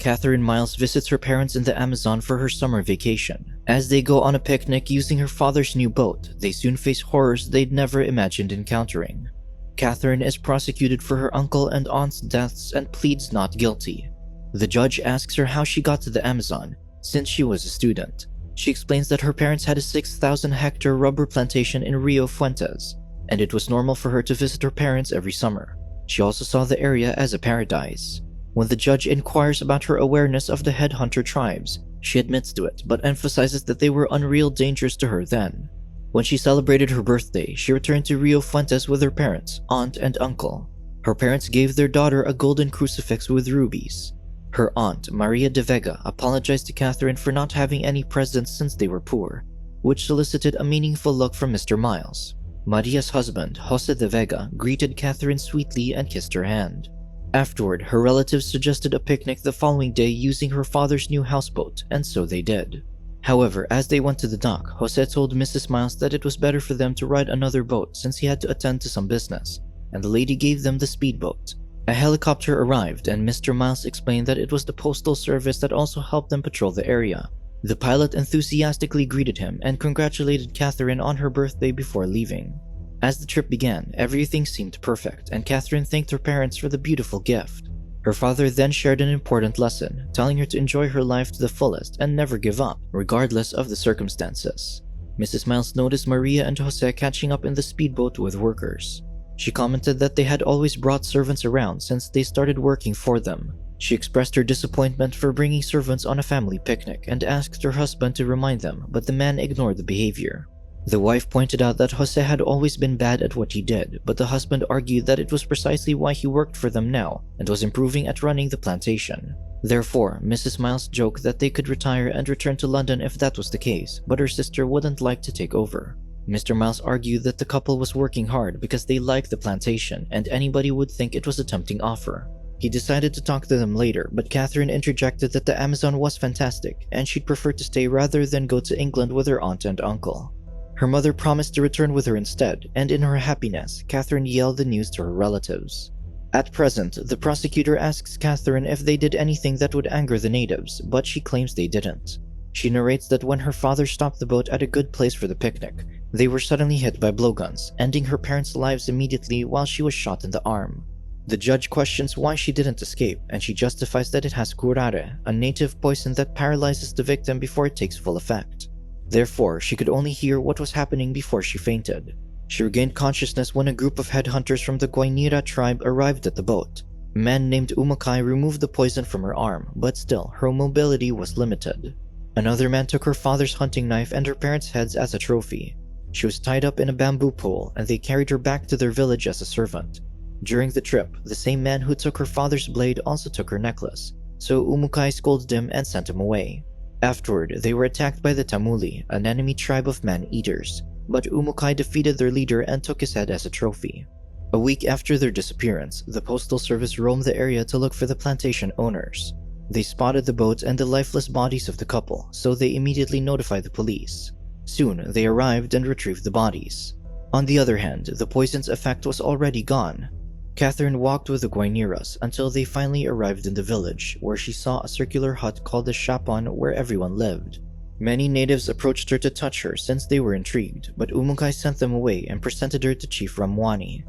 Catherine Miles visits her parents in the Amazon for her summer vacation. As they go on a picnic using her father's new boat, they soon face horrors they'd never imagined encountering. Catherine is prosecuted for her uncle and aunt's deaths and pleads not guilty. The judge asks her how she got to the Amazon, since she was a student. She explains that her parents had a 6,000-hectare rubber plantation in Rio Fuentes, and it was normal for her to visit her parents every summer. She also saw the area as a paradise. When the judge inquires about her awareness of the headhunter tribes, she admits to it, but emphasizes that they were unreal dangers to her then. When she celebrated her birthday, she returned to Rio Fuentes with her parents, aunt, and uncle. Her parents gave their daughter a golden crucifix with rubies. Her aunt, Maria de Vega, apologized to Catherine for not having any presents since they were poor, which solicited a meaningful look from Mr. Miles. Maria's husband, Jose de Vega, greeted Catherine sweetly and kissed her hand. Afterward, her relatives suggested a picnic the following day using her father's new houseboat, and so they did. However, as they went to the dock, Jose told Mrs. Miles that it was better for them to ride another boat since he had to attend to some business, and the lady gave them the speedboat. A helicopter arrived, and Mr. Miles explained that it was the postal service that also helped them patrol the area. The pilot enthusiastically greeted him and congratulated Catherine on her birthday before leaving. As the trip began, everything seemed perfect, and Catherine thanked her parents for the beautiful gift. Her father then shared an important lesson, telling her to enjoy her life to the fullest and never give up, regardless of the circumstances. Mrs. Miles noticed Maria and Jose catching up in the speedboat with workers. She commented that they had always brought servants around since they started working for them. She expressed her disappointment for bringing servants on a family picnic and asked her husband to remind them, but the man ignored the behavior. The wife pointed out that Jose had always been bad at what he did, but the husband argued that it was precisely why he worked for them now and was improving at running the plantation. Therefore, Mrs. Miles joked that they could retire and return to London if that was the case, but her sister wouldn't like to take over. Mr. Miles argued that the couple was working hard because they liked the plantation and anybody would think it was a tempting offer. He decided to talk to them later, but Catherine interjected that the Amazon was fantastic and she'd prefer to stay rather than go to England with her aunt and uncle. Her mother promised to return with her instead, and in her happiness, Catherine yelled the news to her relatives. At present, the prosecutor asks Catherine if they did anything that would anger the natives, but she claims they didn't. She narrates that when her father stopped the boat at a good place for the picnic, they were suddenly hit by blowguns, ending her parents' lives immediately while she was shot in the arm. The judge questions why she didn't escape, and she justifies that it has curare, a native poison that paralyzes the victim before it takes full effect. Therefore, she could only hear what was happening before she fainted. She regained consciousness when a group of headhunters from the Guainira tribe arrived at the boat. A man named Umukai removed the poison from her arm, but still, her mobility was limited. Another man took her father's hunting knife and her parents' heads as a trophy. She was tied up in a bamboo pole, and they carried her back to their village as a servant. During the trip, the same man who took her father's blade also took her necklace, so Umukai scolded him and sent him away. Afterward, they were attacked by the Tamuli, an enemy tribe of man-eaters, but Umukai defeated their leader and took his head as a trophy. A week after their disappearance, the postal service roamed the area to look for the plantation owners. They spotted the boat and the lifeless bodies of the couple, so they immediately notified the police. Soon, they arrived and retrieved the bodies. On the other hand, the poison's effect was already gone. Catherine walked with the Guainiras until they finally arrived in the village, where she saw a circular hut called the Shapon where everyone lived. Many natives approached her to touch her since they were intrigued, but Umukai sent them away and presented her to Chief Ramwani.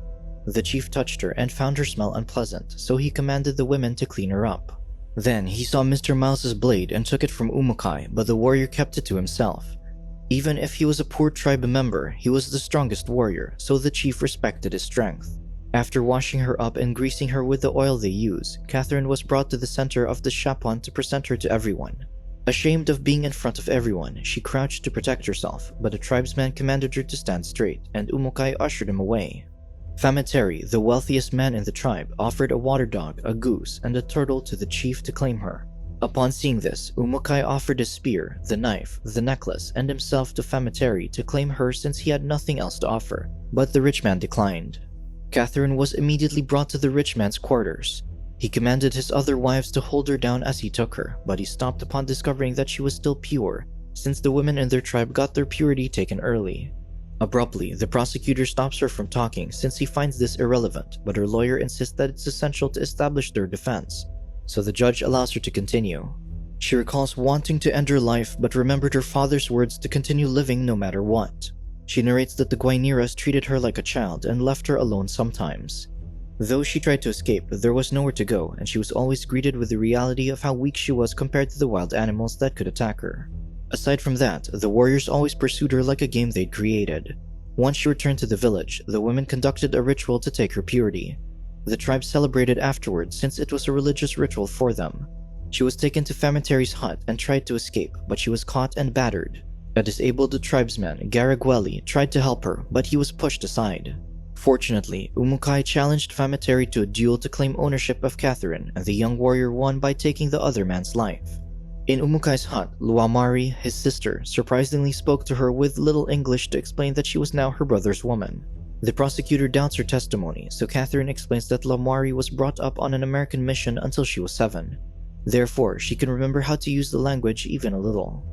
The chief touched her and found her smell unpleasant, so he commanded the women to clean her up. Then he saw Mr. Miles's blade and took it from Umukai, but the warrior kept it to himself. Even if he was a poor tribe member, he was the strongest warrior, so the chief respected his strength. After washing her up and greasing her with the oil they use, Catherine was brought to the center of the Shapon to present her to everyone. Ashamed of being in front of everyone, she crouched to protect herself, but a tribesman commanded her to stand straight, and Umukai ushered him away. Fameteri, the wealthiest man in the tribe, offered a water dog, a goose, and a turtle to the chief to claim her. Upon seeing this, Umukai offered his spear, the knife, the necklace, and himself to Fameteri to claim her since he had nothing else to offer, but the rich man declined. Catherine was immediately brought to the rich man's quarters. He commanded his other wives to hold her down as he took her, but he stopped upon discovering that she was still pure, since the women in their tribe got their purity taken early. Abruptly, the prosecutor stops her from talking since he finds this irrelevant, but her lawyer insists that it's essential to establish their defense. so the judge allows her to continue. She recalls wanting to end her life but remembered her father's words to continue living no matter what. She narrates that the Guaineras treated her like a child and left her alone sometimes. Though she tried to escape, there was nowhere to go, and she was always greeted with the reality of how weak she was compared to the wild animals that could attack her. Aside from that, the warriors always pursued her like a game they'd created. Once she returned to the village, the women conducted a ritual to take her purity. The tribe celebrated afterwards since it was a religious ritual for them. She was taken to Famitari's hut and tried to escape, but she was caught and battered. A disabled tribesman, Garagweli, tried to help her, but he was pushed aside. Fortunately, Umukai challenged Famitari to a duel to claim ownership of Catherine, and the young warrior won by taking the other man's life. In Umukai's hut, Luamari, his sister, surprisingly spoke to her with little English to explain that she was now her brother's woman. The prosecutor doubts her testimony, so Catherine explains that Luamari was brought up on an American mission until she was 7. Therefore, she can remember how to use the language even a little.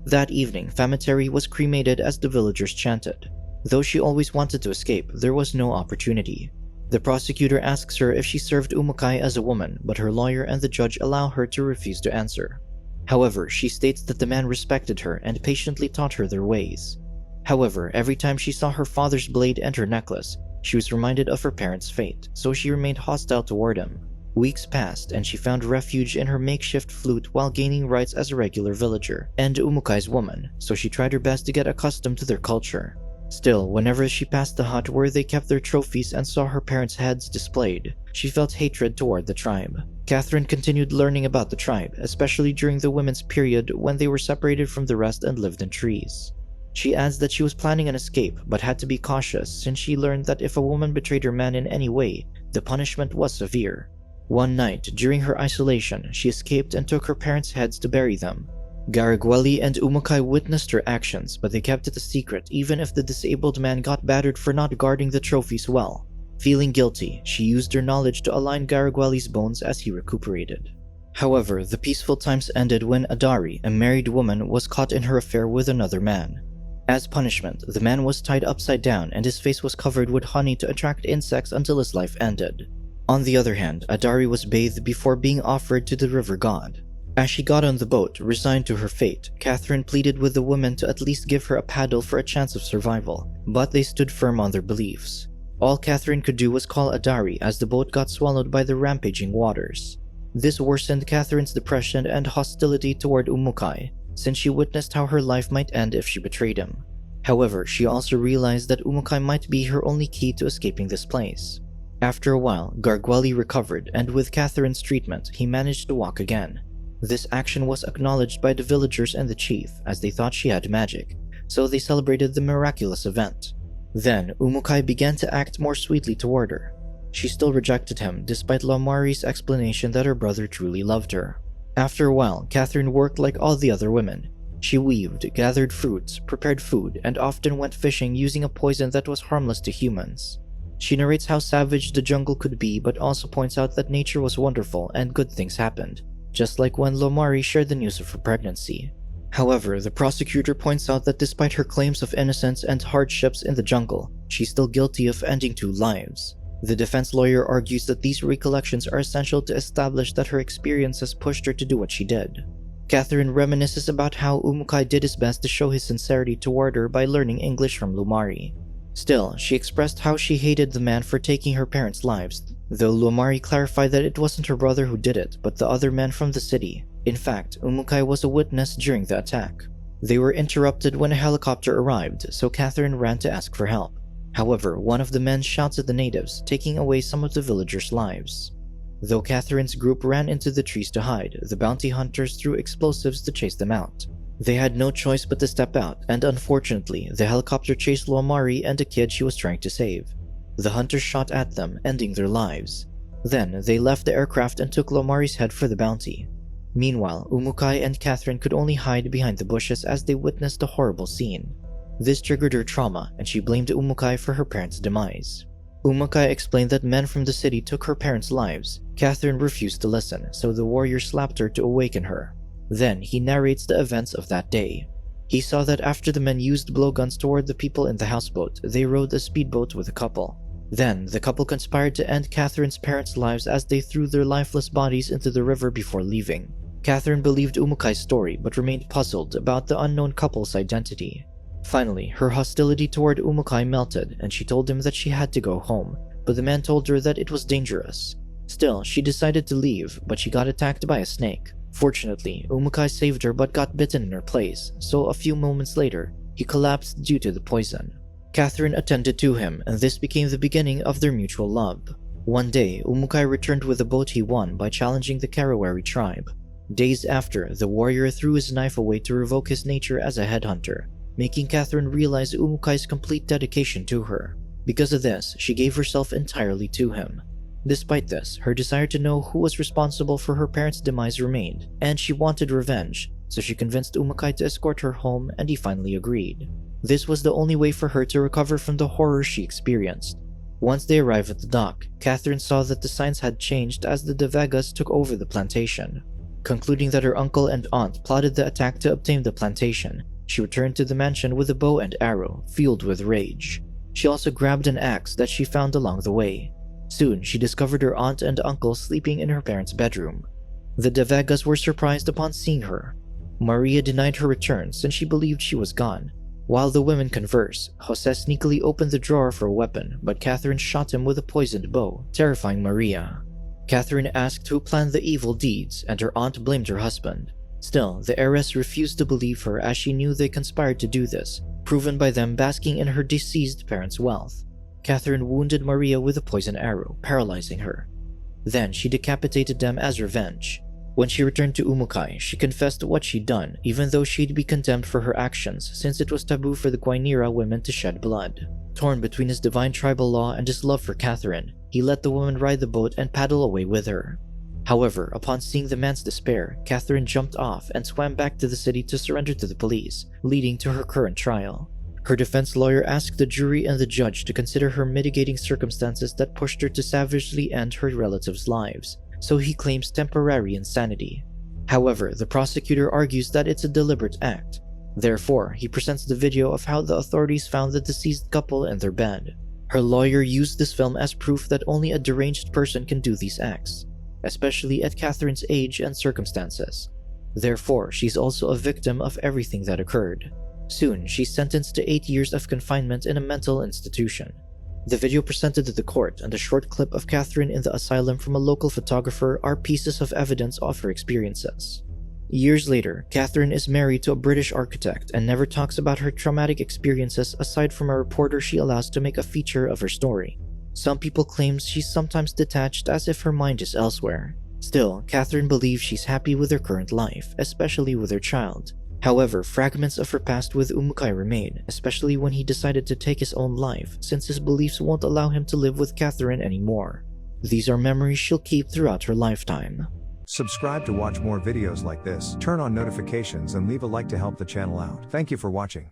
That evening, Famitari was cremated as the villagers chanted. Though she always wanted to escape, there was no opportunity. The prosecutor asks her if she served Umukai as a woman, but her lawyer and the judge allow her to refuse to answer. However, she states that the man respected her and patiently taught her their ways. However, every time she saw her father's blade and her necklace, she was reminded of her parents' fate, so she remained hostile toward him. Weeks passed, and she found refuge in her makeshift flute while gaining rights as a regular villager and Umukai's woman, so she tried her best to get accustomed to their culture. Still, whenever she passed the hut where they kept their trophies and saw her parents' heads displayed, she felt hatred toward the tribe. Catherine continued learning about the tribe, especially during the women's period when they were separated from the rest and lived in trees. She adds that she was planning an escape but had to be cautious since she learned that if a woman betrayed her man in any way, the punishment was severe. One night, during her isolation, she escaped and took her parents' heads to bury them. Garagweli and Umukai witnessed her actions, but they kept it a secret even if the disabled man got battered for not guarding the trophies well. Feeling guilty, she used her knowledge to align Garagweli's bones as he recuperated. However, the peaceful times ended when Adari, a married woman, was caught in her affair with another man. As punishment, the man was tied upside down and his face was covered with honey to attract insects until his life ended. On the other hand, Adari was bathed before being offered to the river god. As she got on the boat, resigned to her fate, Catherine pleaded with the women to at least give her a paddle for a chance of survival, but they stood firm on their beliefs. All Catherine could do was call Adari as the boat got swallowed by the rampaging waters. This worsened Catherine's depression and hostility toward Umukai, since she witnessed how her life might end if she betrayed him. However, she also realized that Umukai might be her only key to escaping this place. After a while, Gargweli recovered, and with Catherine's treatment, he managed to walk again. This action was acknowledged by the villagers and the chief, as they thought she had magic, so they celebrated the miraculous event. Then, Umukai began to act more sweetly toward her. She still rejected him, despite Lamari's explanation that her brother truly loved her. After a while, Catherine worked like all the other women. She weaved, gathered fruits, prepared food, and often went fishing using a poison that was harmless to humans. She narrates how savage the jungle could be, but also points out that nature was wonderful and good things happened, just like when Lomari shared the news of her pregnancy. However, the prosecutor points out that despite her claims of innocence and hardships in the jungle, she's still guilty of ending 2 lives. The defense lawyer argues that these recollections are essential to establish that her experiences pushed her to do what she did. Catherine reminisces about how Umukai did his best to show his sincerity toward her by learning English from Lumari. Still, she expressed how she hated the man for taking her parents' lives, though Lumari clarified that it wasn't her brother who did it, but the other man from the city. In fact, Umukai was a witness during the attack. They were interrupted when a helicopter arrived, so Catherine ran to ask for help. However, one of the men shouts at the natives, taking away some of the villagers' lives. Though Catherine's group ran into the trees to hide, the bounty hunters threw explosives to chase them out. They had no choice but to step out, and unfortunately, the helicopter chased Luamari and a kid she was trying to save. The hunters shot at them, ending their lives. Then, they left the aircraft and took Luamari's head for the bounty. Meanwhile, Umukai and Catherine could only hide behind the bushes as they witnessed a horrible scene. This triggered her trauma, and she blamed Umukai for her parents' demise. Umukai explained that men from the city took her parents' lives. Catherine refused to listen, so the warrior slapped her to awaken her. Then, he narrates the events of that day. He saw that after the men used blowguns toward the people in the houseboat, they rode a speedboat with a couple. Then, the couple conspired to end Catherine's parents' lives as they threw their lifeless bodies into the river before leaving. Catherine believed Umukai's story but remained puzzled about the unknown couple's identity. Finally, her hostility toward Umukai melted and she told him that she had to go home, but the man told her that it was dangerous. Still, she decided to leave, but she got attacked by a snake. Fortunately, Umukai saved her but got bitten in her place, so a few moments later, he collapsed due to the poison. Catherine attended to him, and this became the beginning of their mutual love. One day, Umukai returned with a boat he won by challenging the Karawari tribe. Days after, the warrior threw his knife away to revoke his nature as a headhunter, making Catherine realize Umukai's complete dedication to her. Because of this, she gave herself entirely to him. Despite this, her desire to know who was responsible for her parents' demise remained, and she wanted revenge, so she convinced Umukai to escort her home and he finally agreed. This was the only way for her to recover from the horror she experienced. Once they arrived at the dock, Catherine saw that the signs had changed as the De Vegas took over the plantation. Concluding that her uncle and aunt plotted the attack to obtain the plantation, she returned to the mansion with a bow and arrow, fueled with rage. She also grabbed an axe that she found along the way. Soon, she discovered her aunt and uncle sleeping in her parents' bedroom. The De Vegas were surprised upon seeing her. Maria denied her return since she believed she was gone. While the women conversed, Jose sneakily opened the drawer for a weapon, but Catherine shot him with a poisoned bow, terrifying Maria. Catherine asked who planned the evil deeds, and her aunt blamed her husband. Still, the heiress refused to believe her as she knew they conspired to do this, proven by them basking in her deceased parents' wealth. Catherine wounded Maria with a poison arrow, paralyzing her. Then she decapitated them as revenge. When she returned to Umukai, she confessed what she'd done, even though she'd be condemned for her actions since it was taboo for the Guainira women to shed blood. Torn between his divine tribal law and his love for Catherine, he let the woman ride the boat and paddle away with her. However, upon seeing the man's despair, Catherine jumped off and swam back to the city to surrender to the police, leading to her current trial. Her defense lawyer asked the jury and the judge to consider her mitigating circumstances that pushed her to savagely end her relatives' lives, so he claims temporary insanity. However, the prosecutor argues that it's a deliberate act. Therefore, he presents the video of how the authorities found the deceased couple in their bed. Her lawyer used this film as proof that only a deranged person can do these acts, especially at Catherine's age and circumstances. Therefore, she's also a victim of everything that occurred. Soon, she's sentenced to 8 years of confinement in a mental institution. The video presented to the court and a short clip of Catherine in the asylum from a local photographer are pieces of evidence of her experiences. Years later, Catherine is married to a British architect and never talks about her traumatic experiences aside from a reporter she allows to make a feature of her story. Some people claim she's sometimes detached as if her mind is elsewhere. Still, Catherine believes she's happy with her current life, especially with her child. However, fragments of her past with Umukai remain, especially when he decided to take his own life since his beliefs won't allow him to live with Catherine anymore. These are memories she'll keep throughout her lifetime. Subscribe to watch more videos like this, turn on notifications and leave a like to help the channel out. Thank you for watching.